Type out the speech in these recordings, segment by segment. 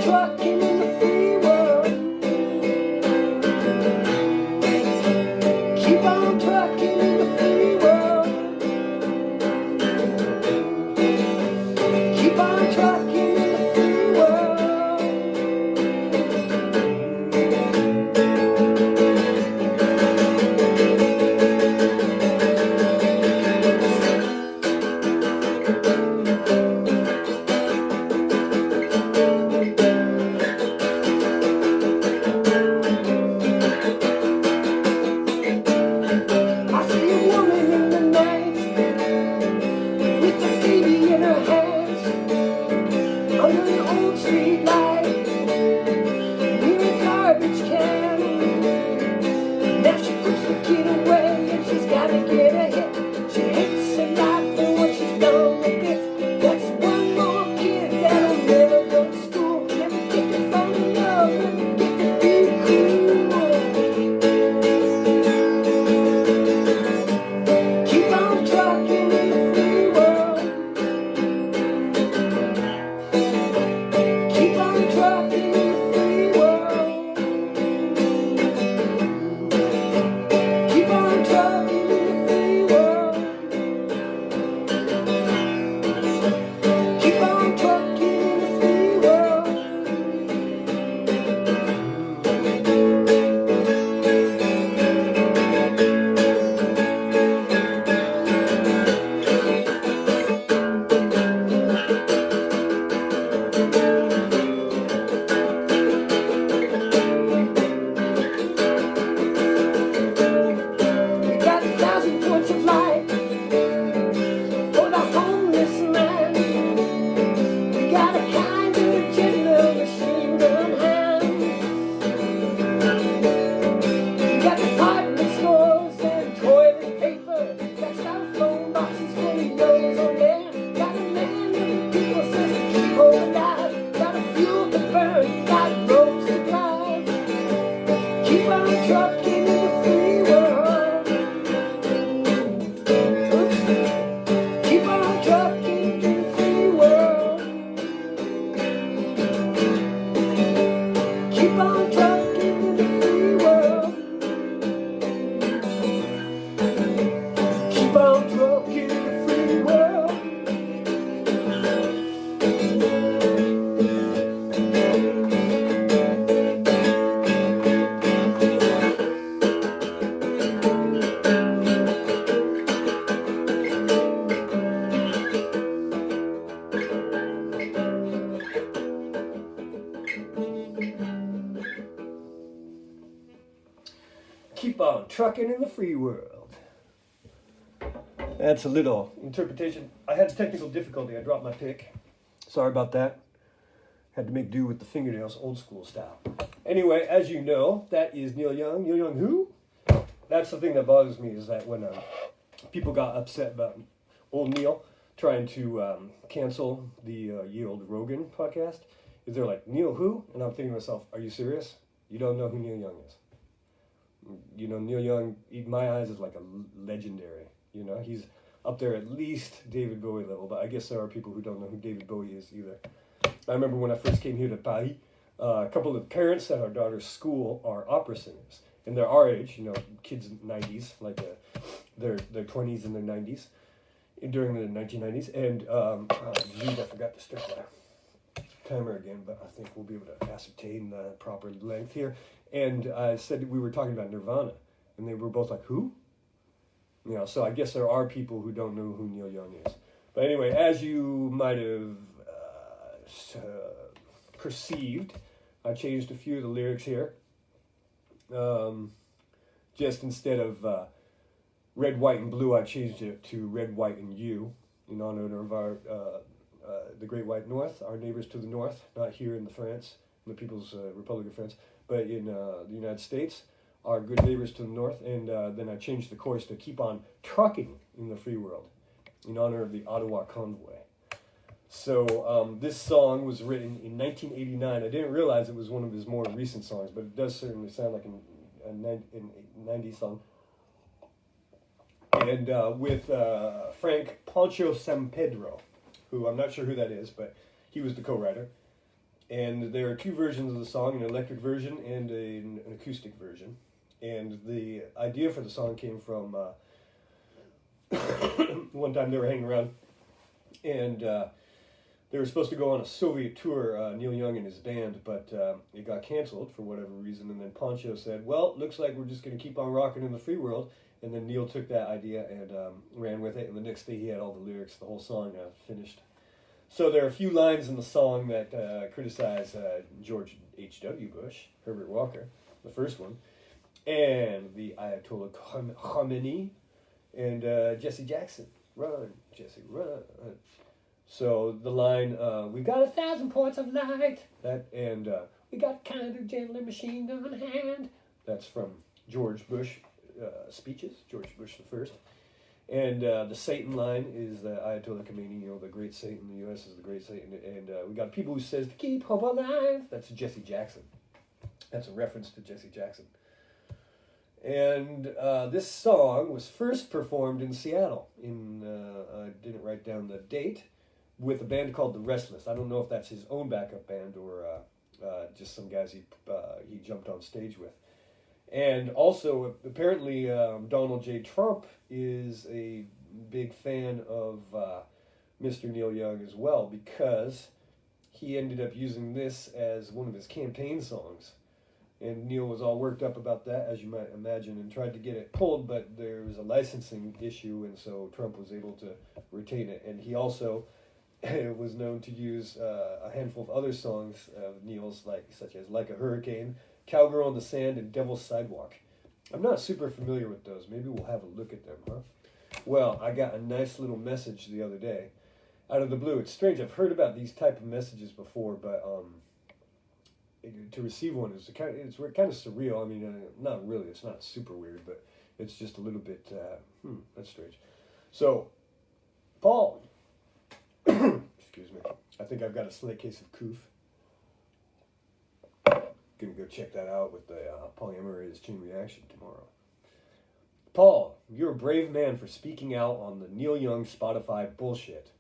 trucking in the free world. Keep on trucking in the free world. Keep on trucking in the free world. I see a woman in the night with a baby in her hands under an old street light near a garbage can. Now she puts the kid away and she's gotta get ahead. She hates her life and what she's gonna get. That's one more kid that'll never go to school, never get to fall in love, never get to be cool. Keep on trucking in the free world. Keep on trucking in the free world. Keep on trucking in the free world. Keep on trucking in the free world. We got 1,000 points of light for the homeless man. We got a kind of gentle machine gun hand. We got department stores and toilet paper. Got styrofoam boxes full of nose on there. Got a man that people says to keep alive. Got a fuel to burn. Got ropes to drive. Keep on trucking in the free world. Keep on trucking in the free world. Keep on trucking in the free world. Keep on trucking in the free world. Keep on trucking in the free world. That's a little interpretation. I had technical difficulty. I dropped my pick. Sorry about that. Had to make do with the fingernails, old school style. Anyway, as you know, that is Neil Young. Neil Young who? That's the thing that bothers me is that when people got upset about old Neil trying to cancel the ye old Rockin podcast, is they're like, Neil who? And I'm thinking to myself, are you serious? You don't know who Neil Young is. You know, Neil Young, in my eyes, is like a legendary. You know, he's up there at least David Bowie level, but I guess there are people who don't know who David Bowie is either. I remember when I first came here to Paris, a couple of parents at our daughter's school are opera singers. And they're our age, you know, kids in the 90s, like their 20s and their 90s, during the 1990s. And, I forgot to start my timer again, but I think we'll be able to ascertain the proper length here. And I said we were talking about Nirvana, and they were both like, who? You know, so I guess there are people who don't know who Neil Young is. But anyway, as you might have perceived, I changed a few of the lyrics here. Just instead of red, white, and blue, I changed it to red, white, and you, in honor of our the Great White North, our neighbors to the north, not here in the France, in the People's Republic of France, but in the United States, our good neighbors to the north. And then I changed the chorus to keep on trucking in the free world, in honor of the Ottawa Convoy. So this song was written in 1989. I didn't realize it was one of his more recent songs, but it does certainly sound like a 90s song. And with Frank Poncho Sampedro, who I'm not sure who that is, but he was the co-writer. And there are two versions of the song, an electric version and an acoustic version. And the idea for the song came from one time they were hanging around, and they were supposed to go on a Soviet tour, Neil Young and his band, but it got canceled for whatever reason. And then Poncho said, well, looks like we're just going to keep on rocking in the free world. And then Neil took that idea and ran with it. And the next day he had all the lyrics, the whole song finished. So there are a few lines in the song that criticize George H.W. Bush, Herbert Walker, the first one, and the Ayatollah Khomeini, and Jesse Jackson. Run, Jesse, run. So the line, we've got 1,000 points of light, that, and we got kind of gentler machine gun hand. That's from George Bush speeches, George Bush the first. And the Satan line is the Ayatollah Khomeini, the great Satan. The U.S. is the great Satan. And we got people who says, to keep hope alive. That's Jesse Jackson. That's a reference to Jesse Jackson. And this song was first performed in Seattle. I didn't write down the date, with a band called The Restless. I don't know if that's his own backup band or just some guys he jumped on stage with. And also, apparently, Donald J. Trump is a big fan of Mr. Neil Young as well, because he ended up using this as one of his campaign songs. And Neil was all worked up about that, as you might imagine, and tried to get it pulled, but there was a licensing issue, and so Trump was able to retain it. And he also was known to use a handful of other songs of Neil's, such as Like a Hurricane, Cowgirl on the Sand, and Devil's Sidewalk. I'm not super familiar with those. Maybe we'll have a look at them, huh? Well, I got a nice little message the other day, out of the blue. It's strange. I've heard about these type of messages before, but to receive one is kind of surreal. I mean, not really. It's not super weird, but it's just a little bit. That's strange. So, Paul. Excuse me. I think I've got a slight case of coof. Gonna go check that out with the polymerase chain reaction tomorrow. Paul, you're a brave man for speaking out on the Neil Young Spotify bullshit.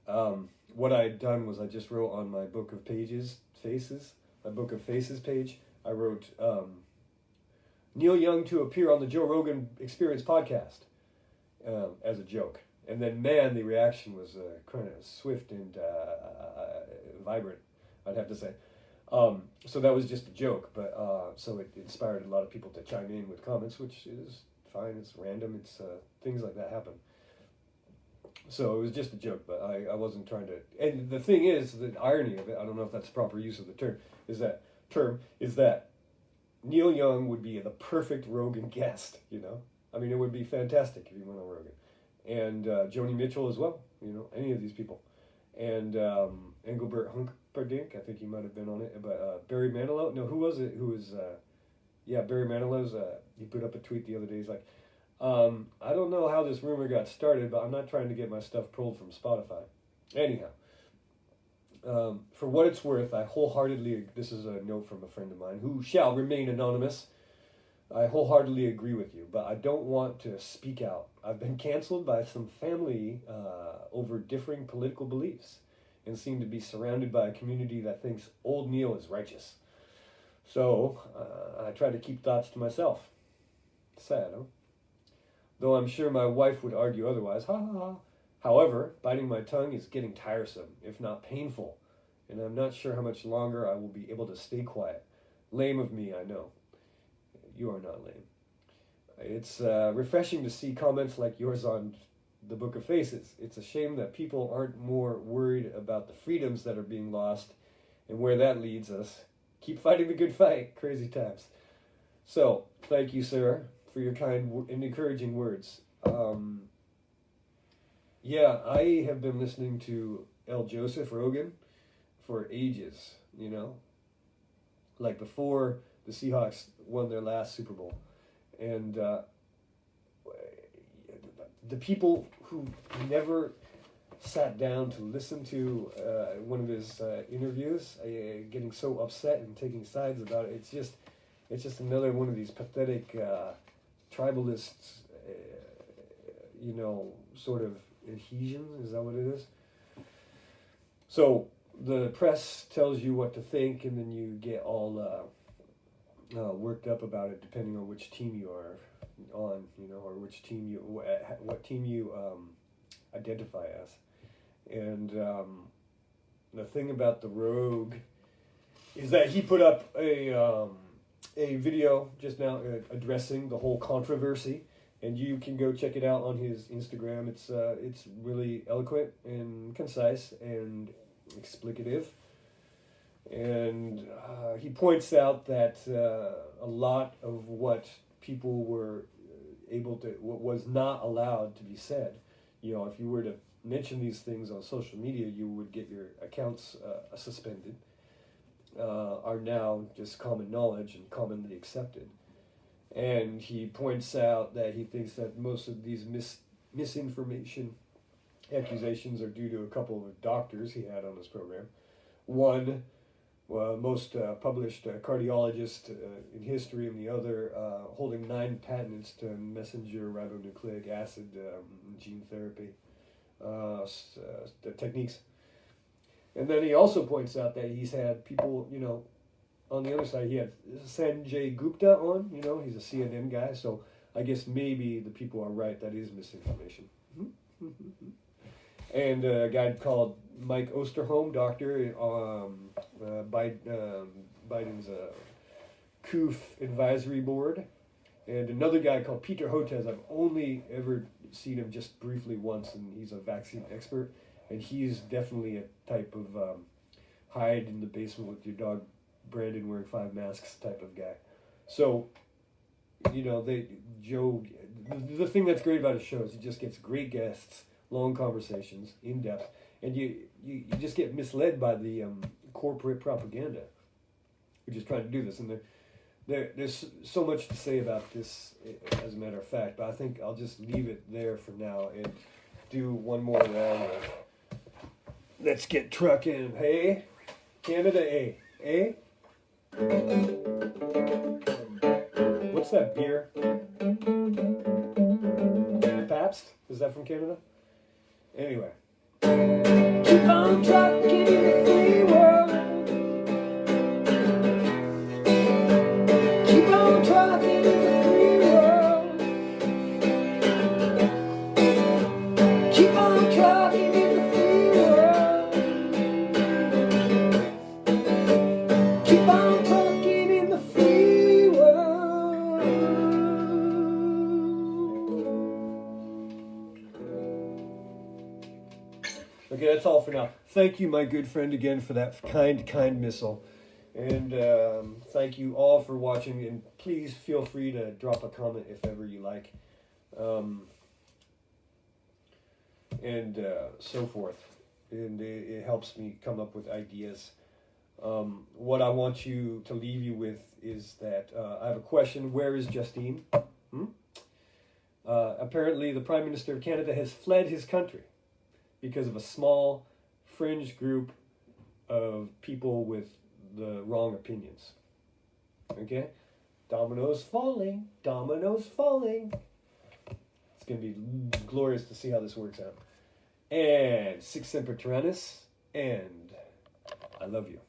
What I had done was I just wrote on my book of faces page, I wrote Neil Young to appear on the Joe Rogan Experience podcast as a joke. And then, man, the reaction was kind of swift and vibrant, I'd have to say. So that was just a joke, but so it inspired a lot of people to chime in with comments, which is fine. It's random. It's things like that happen. So it was just a joke, but I wasn't trying to. And the thing is, the irony of it, I don't know if that's the proper use of the term, is that Neil Young would be the perfect Rogan guest. I mean, it would be fantastic if he went on Rogan, and Joni Mitchell as well. Any of these people, and Engelbert Humperdinck, I think he might have been on it, but Barry Manilow. No, who was it? Barry Manilow's. He put up a tweet the other day. He's like, I don't know how this rumor got started, but I'm not trying to get my stuff pulled from Spotify. Anyhow, for what it's worth, I wholeheartedly, this is a note from a friend of mine who shall remain anonymous, I wholeheartedly agree with you, but I don't want to speak out. I've been canceled by some family over differing political beliefs and seem to be surrounded by a community that thinks old Neil is righteous. So I try to keep thoughts to myself. Sad, huh? Though I'm sure my wife would argue otherwise. Ha ha ha. However, biting my tongue is getting tiresome, if not painful, and I'm not sure how much longer I will be able to stay quiet. Lame of me, I know. You are not lame. It's refreshing to see comments like yours on the Book of Faces. It's a shame that people aren't more worried about the freedoms that are being lost and where that leads us. Keep fighting the good fight. Crazy times. So, thank you, sir, for your kind and encouraging words. I have been listening to Joseph Rogan for ages, like before the Seahawks won their last Super Bowl. And the people who never sat down to listen to one of his interviews, getting so upset and taking sides about it, it's just another one of these pathetic tribalists, sort of adhesions. Is that what it is? So the press tells you what to think, and then you get all worked up about it, depending on which team you are on, or which team what team you identify as. And the thing about the Rogue is that he put up a video just now addressing the whole controversy, and you can go check it out on his Instagram. It's really eloquent and concise and explicative, and he points out that a lot of what people were what was not allowed to be said. If you were to mention these things on social media, you would get your accounts suspended. Are now just common knowledge and commonly accepted. And he points out that he thinks that most of these misinformation accusations are due to a couple of doctors he had on his program. One, most published cardiologist in history, and the other holding 9 patents to messenger ribonucleic acid gene therapy techniques. And then he also points out that he's had people, on the other side, he had Sanjay Gupta on, he's a CNN guy, so I guess maybe the people are right, that is misinformation. And a guy called Mike Osterholm, doctor, Biden's COOF advisory board, and another guy called Peter Hotez. I've only ever seen him just briefly once, and he's a vaccine expert. And he's definitely a type of hide in the basement with your dog Brandon wearing 5 masks type of guy. So, the thing that's great about his show is he just gets great guests, long conversations, in depth, and you just get misled by the corporate propaganda, which is trying to do this. And there's so much to say about this, as a matter of fact, but I think I'll just leave it there for now and do one more round of Let's Get Truckin', hey? Canada, eh? What's that beer? Pabst? Is that from Canada? Anyway. Keep on trucking in the free world. Keep on trucking in the free world. Keep on trucking in the free world. Keep on trucking in the free world. Okay, that's all for now. Thank you, my good friend, again for that kind missile. And thank you all for watching. And please feel free to drop a comment if ever you like. And so forth. And it helps me come up with ideas. What I want you to leave you with is that I have a question. Where is Justine? Apparently, the Prime Minister of Canada has fled his country because of a small fringe group of people with the wrong opinions. Okay? Dominoes falling. Dominoes falling. It's going to be glorious to see how this works out. And Sic Semper Tyrannis. And I love you.